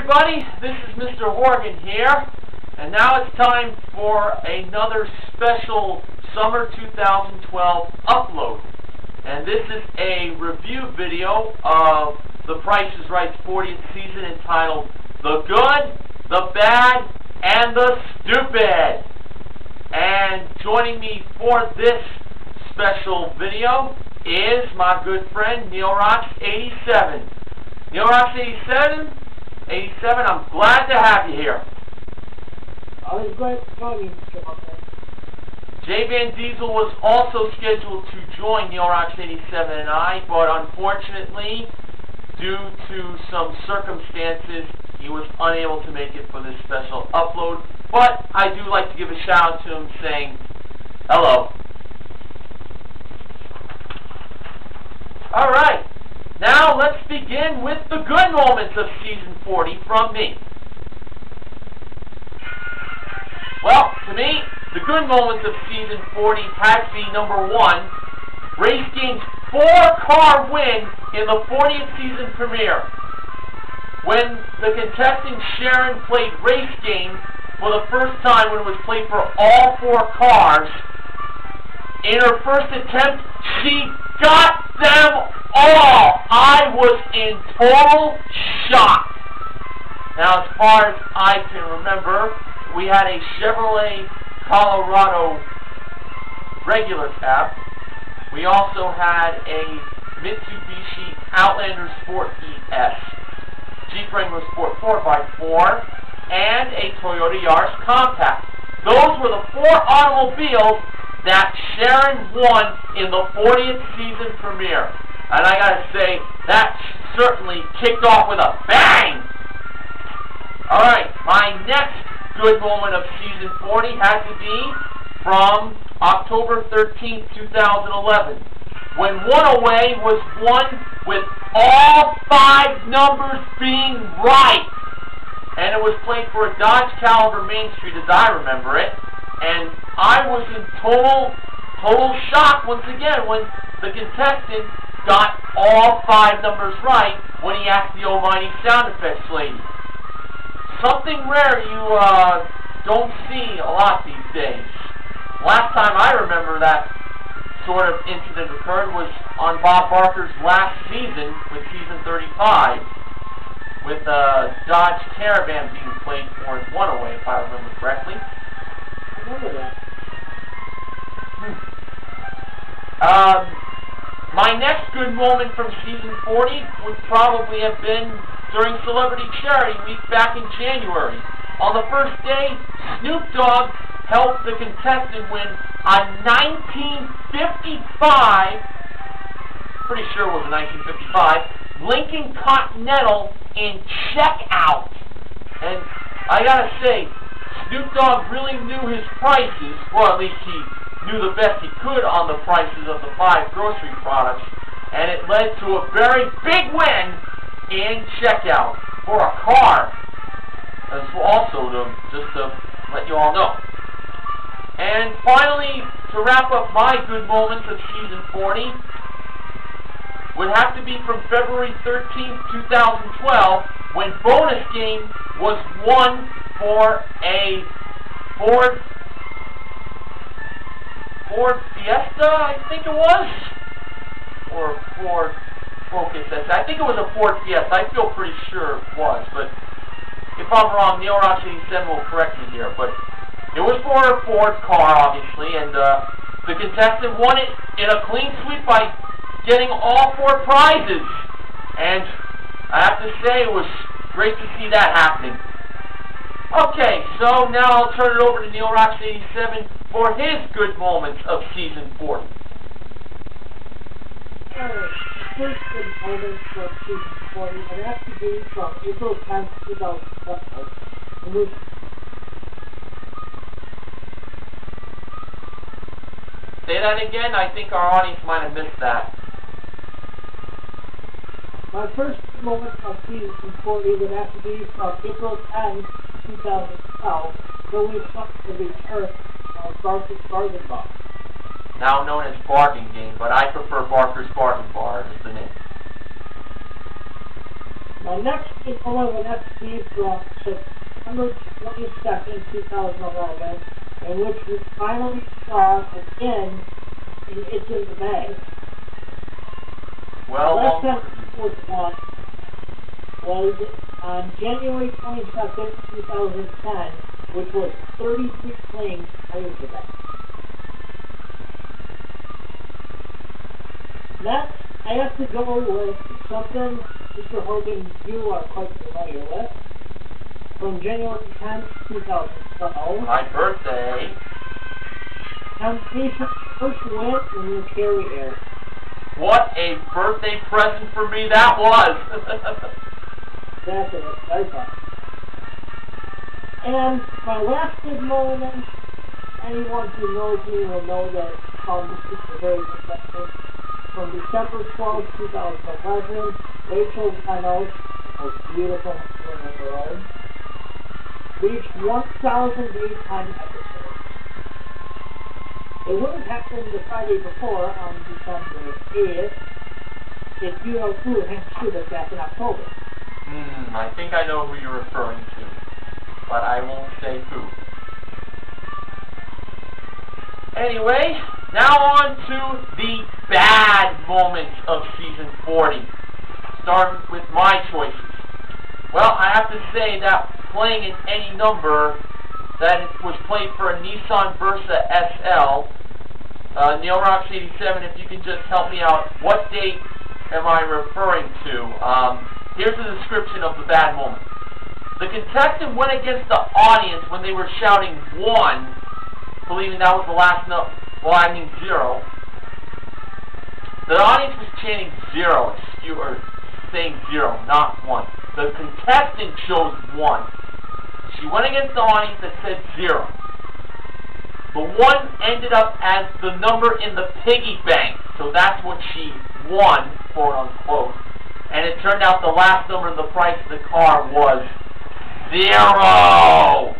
everybody, this is Mr. Horgan here, and now it's time for another special Summer 2012 upload. And this is a review video of The Price is Right's 40th season entitled The Good, the Bad, and the Stupid. And joining me for this special video is my good friend NeilRocks87. NeilRocks87, I'm glad to have you here. Always glad to join you, Mr. Horgan. jvandiesel was also scheduled to join NeilRocks87 and I, but unfortunately, due to some circumstances, he was unable to make it for this special upload. But I do like to give a shout out to him saying hello. Alright, now let's begin with the good moments of Season 40 from me. Well, to me, the good moments of Season 40 has to be number one, Race Game's 4-car win in the 40th season premiere. When the contestant Sharon played Race Game for the first time when it was played for all 4 cars, in her first attempt, she got them all! I was in total shock. Now, as far as I can remember, we had a Chevrolet Colorado regular cab. We also had a Mitsubishi Outlander Sport ES, Jeep Wrangler Sport 4x4, and a Toyota Yaris Compact. Those were the 4 automobiles that Sharon won in the 40th season premiere. And I gotta say, that certainly kicked off with a bang! Alright, my next good moment of Season 40 had to be from October 13th, 2011, when One Away was won with all 5 numbers being right. And it was played for a Dodge Caliber Main Street as I remember it. And I was in total shock once again when the contestant got all 5 numbers right when he asked the almighty sound effects lady. Something rare you don't see a lot these days. Last time I remember that sort of incident occurred was on Bob Barker's last season with Season 35, with Dodge Caravan being played for his One Away, if I remember correctly. I remember that. My next good moment from Season 40 would probably have been during Celebrity Charity Week back in January. On the first day, Snoop Dogg helped the contestant win a 1955, pretty sure it was a 1955, Lincoln Continental in checkout. And I gotta say, Snoop Dogg really knew his prices, or at least he knew the best he could on the prices of the 5 grocery products, and it led to a very big win in checkout for a car. That's also just to let you all know. And finally, to wrap up my good moments of Season 40, would have to be from February 13th, 2012, when Bonus Game was won for a Ford Fiesta, I think it was, or Ford Focus. I think it was a Ford Fiesta. I feel pretty sure it was, but if I'm wrong, NeilRocks87 will correct me here. But it was for a Ford car, obviously, and the contestant won it in a clean sweep by getting all 4 prizes. And I have to say, it was great to see that happening. Okay, so now I'll turn it over to NeilRocks87 for his good moments of Season 40. Alright, the first good moment from Season 40 would have to be from April 10th, 2012, in which Say that again, I think our audience might have missed that. my first moment of Season 40 would have to be from April 10th, 2012, when we saw the return of Barker's Bargain Bar. Now known as Bargain Game, but I prefer Barker's Bargain Bar as the name. My next one of an FP from September 22nd, 2011, in which we finally saw again It's in the Bag. Well, the last time was one was on January 22nd, 2010, which was 33 claims prior to that. Next, I have to go with something Mr. Hogan, you are quite familiar with. From January 10th, 2012. My birthday. Temptation first win in the carrier. What a birthday present for me that was! That's it, I thought. And my last big moment, anyone who knows me will know that this is a very good. From December 12, 2011, Rachel Reynolds, the most beautiful woman in the world, reached 1,800 episodes. It would have happened the Friday before, on December 8th, if you know who had shoot us back in October. I think I know who you're referring to, but I won't say who. Anyway, now on to the bad moments of Season 40. Starting with my choices. Well, I have to say that playing in any number that was played for a Nissan Versa SL, Neil Rocks 87, if you can just help me out, what date am I referring to? Here's the description of the bad moment. The contestant went against the audience when they were shouting 1, believing that was the last note. Well, I mean 0. The audience was chanting 0, or saying 0, not 1. The contestant chose 1. She went against the audience that said 0. The 1 ended up as the number in the piggy bank, so that's what she won, quote unquote. And it turned out the last number in the price of the car was 0,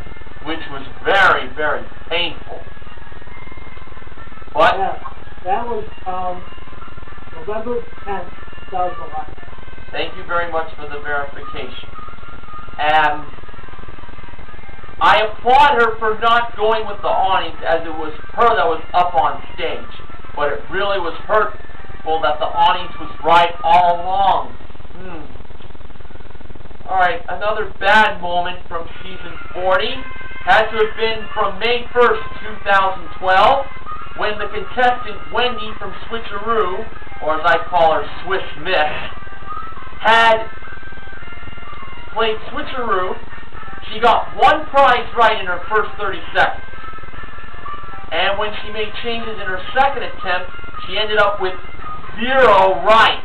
which was very, very painful. But yeah, that was November 10th, 2011. Thank you very much for the verification. And I applaud her for not going with the audience, as it was her that was up on stage. But it really was hurtful that the audience was right all along. Alright, another bad moment from Season 40 had to have been from May 1st, 2012, when the contestant Wendy from Switcheroo, or as I call her, Swiss Miss, had played Switcheroo. She got 1 prize right in her first 30 seconds. And when she made changes in her second attempt, she ended up with 0 right.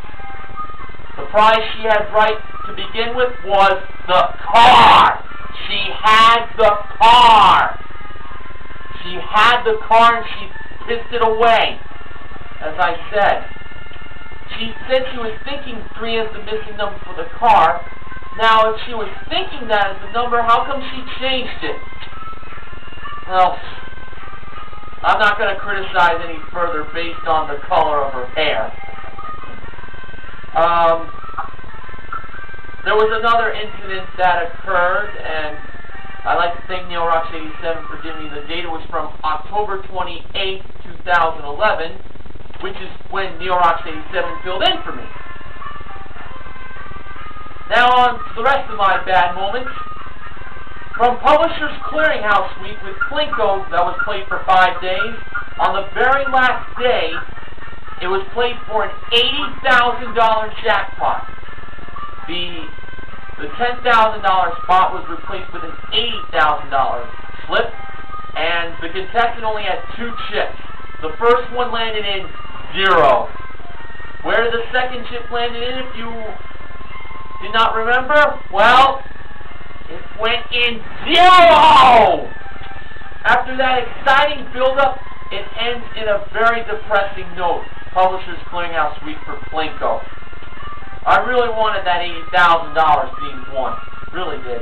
The prize she had right to begin with was the car. She had the car. She had the car and she pissed it away. As I said, she said she was thinking 3 as the missing number for the car. Now, if she was thinking that as the number, how come she changed it? Well, I'm not going to criticize any further based on the color of her hair. There was another incident that occurred, and I'd like to thank Neil Rocks 87 for giving me the date. It was from October 28th, 2011, which is when Neil Rocks 87 filled in for me. Now on to the rest of my bad moments. From Publishers Clearinghouse Week with Plinko that was played for 5 days, on the very last day, it was played for an $80,000 jackpot. The $10,000 spot was replaced with an $80,000 slip, and the contestant only had 2 chips. The first one landed in 0. Where did the second chip land in, if you did not remember? Well, it went in 0! After that exciting build-up, it ends in a very depressing note. Publishers Clearinghouse Week for Plinko. I really wanted that $80,000 being won. Really did.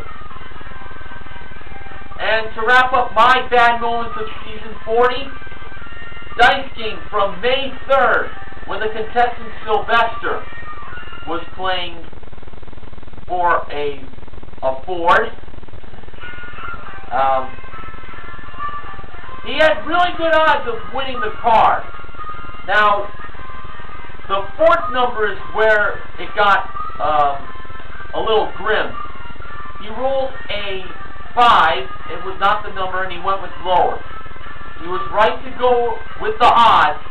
And to wrap up my bad moments of Season 40, Dice Game from May 3rd, when the contestant Sylvester was playing for a Ford. He had really good odds of winning the car. Now, the fourth number is where it got a little grim. He rolled a 5. It was not the number, and he went with lower. He was right to go with the odds,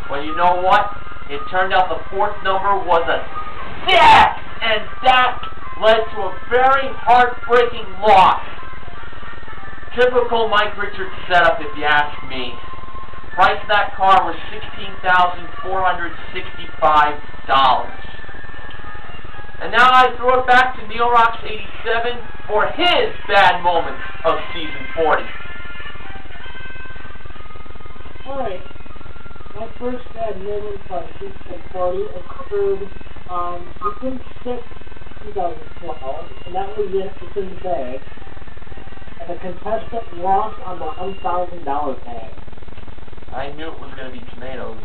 but you know what? It turned out the fourth number was a 6, and that led to a very heartbreaking loss. Typical Mike Richards setup, if you ask me. Price of that car was $16,465. And now I throw it back to Neil Rocks 87 for his bad moments of season 40. Alright, my first bad moment on season 40 occurred on June 6, 2012, and that was it's in the bag. And the contestant lost on the $1,000 tag. I knew it was going to be tomatoes.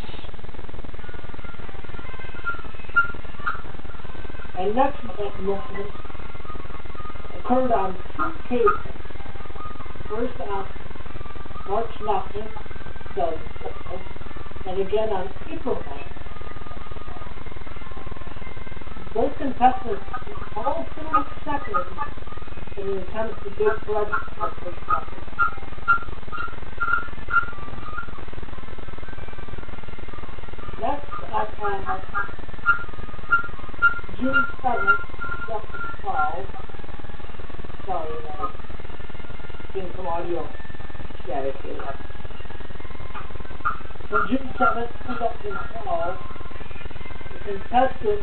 And next moment occurred on 2 occasions. First on March 9th, 2012, and again on April 9th. Both contestants all 4 seconds in an attempt to bid for the first topic. Next, on June 7th, 2012, sorry, getting some audio static here. On June 7th, 2012, the contestant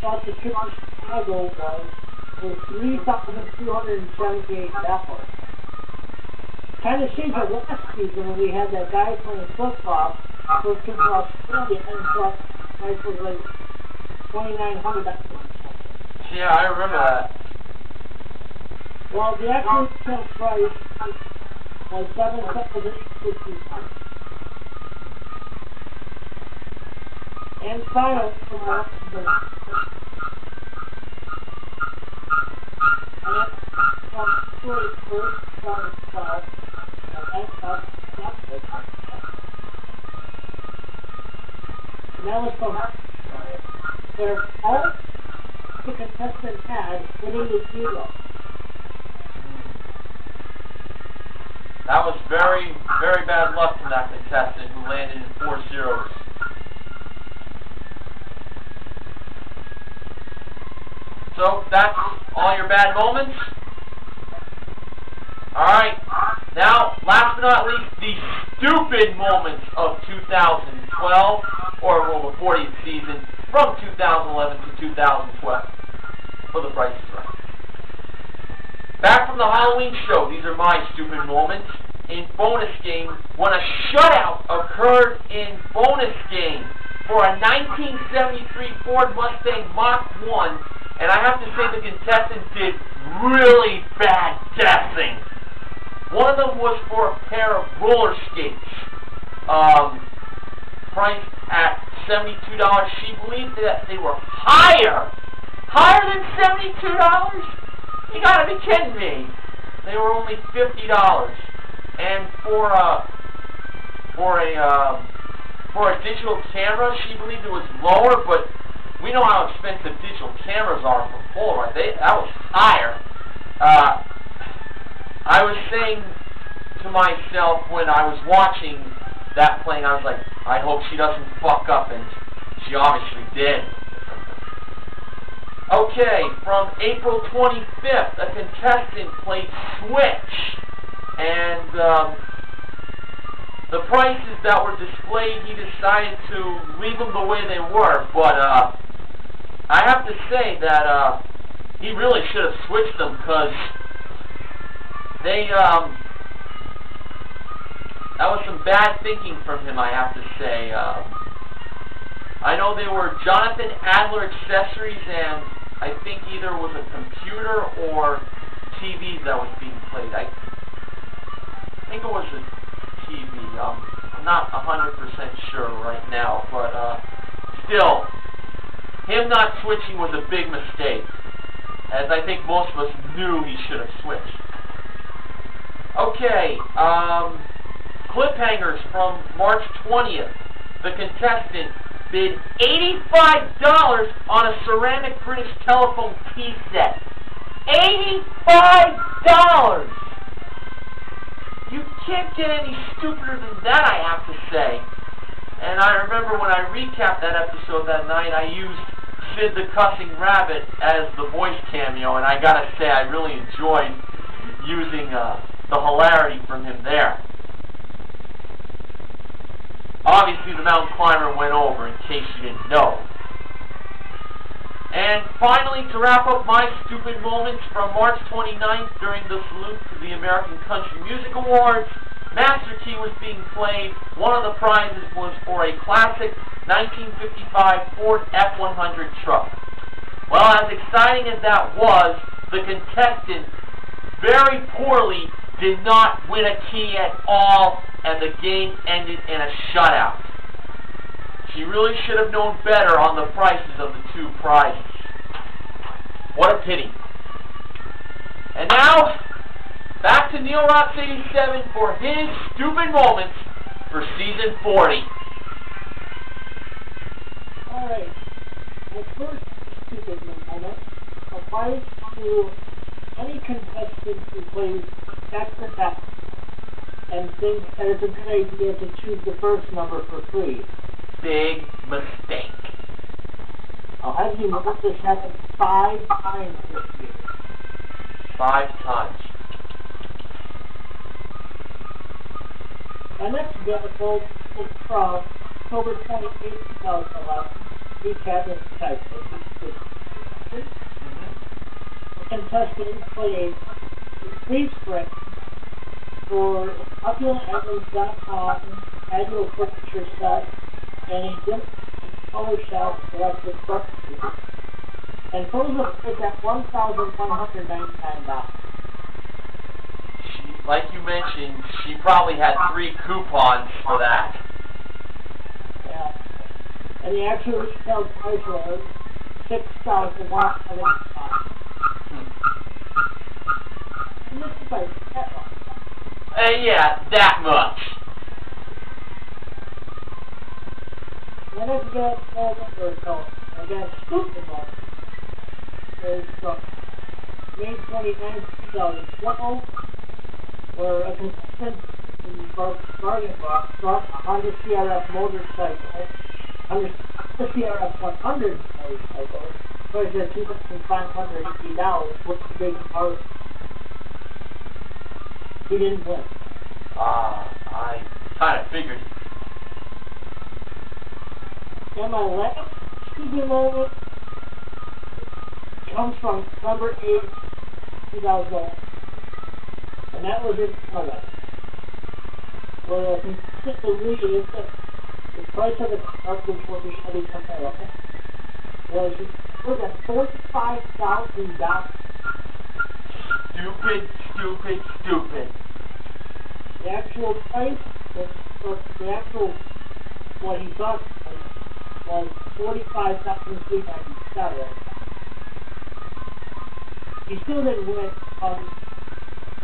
thought the trip to Chicago was $3,278. Kind of seems like last season when we had that guy playing flip-flop for trip to Australia and thought the price was like $2,900. Yeah, I remember that. Well, the actual sale price was $7,850. And final from our and that's from 31st, 2012, and that's up Netflix. And that was from where all the contestants had winning the 0. That was very, very bad luck from that contestant who landed in 4 zeros. So, that's all your bad moments. Alright, now, last but not least, the stupid moments of 2012, or well, the 40th season, from 2011 to 2012, for the Price is Right. Back from the Halloween show, these are my stupid moments. In bonus game, when a shutout occurred in bonus game for a 1973 Ford Mustang Mach 1, and I have to say the contestant did really bad guessing. One of them was for a pair of roller skates, priced at $72. She believed that they were higher than $72? You gotta be kidding me. They were only $50. And for a digital camera, she believed it was lower, but we know how expensive digital cameras are for Polaroid. That was higher. I was saying to myself when I was watching that playing, I was like, I hope she doesn't fuck up, and she obviously did. Okay, from April 25th, a contestant played Switch, and the prices that were displayed, he decided to leave them the way they were, but I have to say that he really should have switched them, because they, that was some bad thinking from him, I have to say. I know they were Jonathan Adler accessories, and I think either was a computer or TV that was being played. I think it was a TV. I'm not 100% sure right now, but still, him not switching was a big mistake. as I think most of us knew he should have switched. Okay, cliffhangers from March 20th. The contestant bid $85 on a ceramic British telephone tea set. $85! You can't get any stupider than that, I have to say. And I remember when I recapped that episode that night, I used Sid the Cussing Rabbit as the voice cameo, and I gotta say, I really enjoyed using the hilarity from him there. Obviously, the mountain climber went over, in case you didn't know. And finally, to wrap up my stupid moments from March 29th during the salute to the American Country Music Awards, Master Key was being played. One of the prizes was for a classic 1955 Ford F-100 truck. Well, as exciting as that was, the contestant very poorly did not win a key at all, and the game ended in a shutout. She really should have known better on the prices of the two prizes. What a pity. And now, back to Neil Rocks 87 for his stupid moments for season 40. Alright, my first stupid moment applies to any contestant who plays back-to-back and thinks that it's a good idea to choose the first number for free. Big mistake. I'll have you note this happened 5 times this year. 5 times. My next example is from October 28, 2011. Recap in Skype. The contestant played free sprint for OpulentEdmonds.com annual furniture set and a dim color shop electric structure. And close the price at $1,199. Like you mentioned, she probably had 3 coupons for that. Yeah. And the actual retail price was $6,175. And this is like that much. Yeah, that much. Then I got stupid moment. Is from May 29th, 2012, where a contestant in bargain box brought a Honda CRF motorcycle, Honda CRF 100 motorcycle, priced at $2,580, with the big car. He didn't win. I kind of figured. And my last stupid moment comes from November 8th, 2001. And that was in Canada. Where a contestant believes that the price of the car, which was the Chevy Camaro, was at $45,000. Stupid, stupid, stupid. The actual price, what he thought was $45,397. He still didn't win.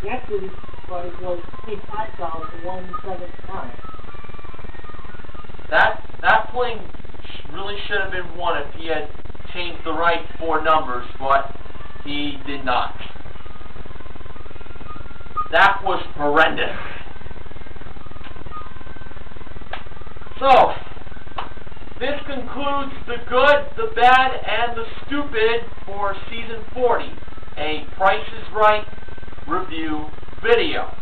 The actual price was $25,179. That plane really should have been won if he had changed the right 4 numbers, but he did not. That was horrendous. So, this concludes the good, the bad, and the stupid for Season 40, a Price is Right review video.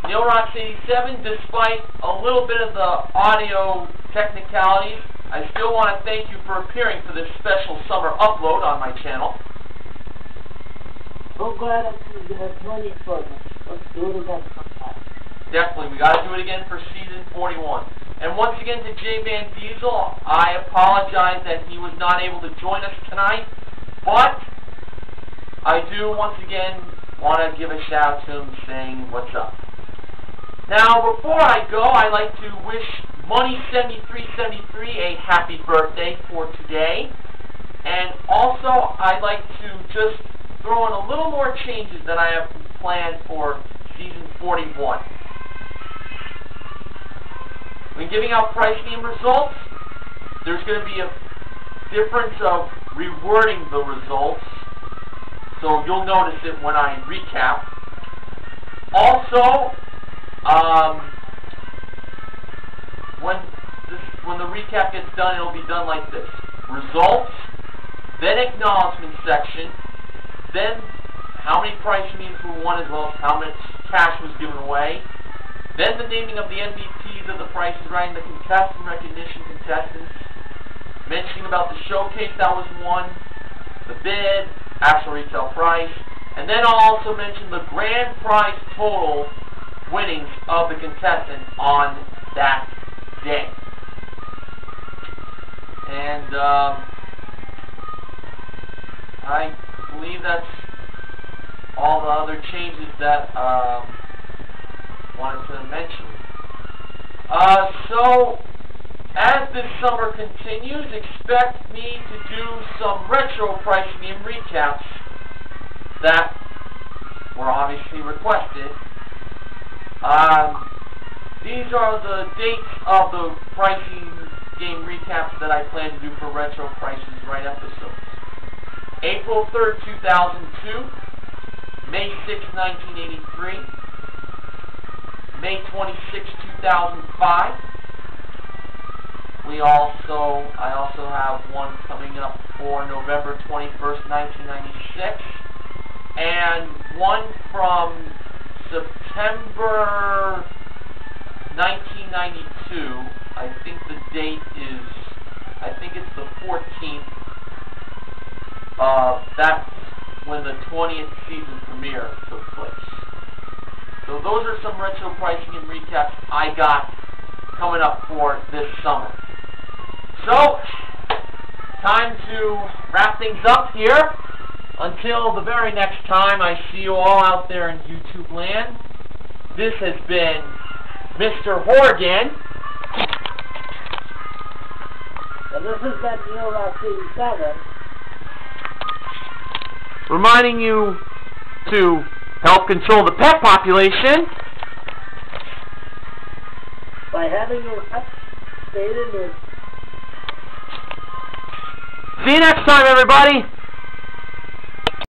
Neil Rocks 87, despite a little bit of the audio technicalities, I still want to thank you for appearing for this special summer upload on my channel. So glad I could join you for this. Let's do it again sometime. Definitely, we got to do it again for Season 41. And once again to jvandiesel, I apologize that he was not able to join us tonight, but I do once again want to give a shout to him saying what's up. Now, before I go, I'd like to wish Money7373 a happy birthday for today. And also, I'd like to just throw in a little more changes that I have planned for Season 41. When giving out price name results, there's going to be a difference of rewording the results, so you'll notice it when I recap. Also, when the recap gets done, it'll be done like this: results, then acknowledgement section, then how many price names were won as well as how much cash was given away, then the naming of the MVPs of the Price is Right and the contestant recognition contestants, mentioning about the showcase that was won, the bid, actual retail price, and then I'll also mention the grand prize total winnings of the contestant on that day. And I believe that's all the other changes that wanted to mention. So, as this summer continues, expect me to do some retro price name recaps that were obviously requested. These are the dates of the pricing game recaps that I plan to do for Retro Prices Right episodes. April 3rd, 2002, May 6th, 1983, May 26th, 2005. I also have one coming up for November 21st, 1996, and one from September 1992. I think the date is, it's the 14th. That's when the 20th season premiere took place. So those are some retro pricing and recaps I got coming up for this summer. So, time to wrap things up here. Until the very next time I see you all out there in YouTube land, this has been Mr. Horgan. And this has been NeoRock87. Reminding you to help control the pet population by having your pet stayed in this. See you next time, everybody.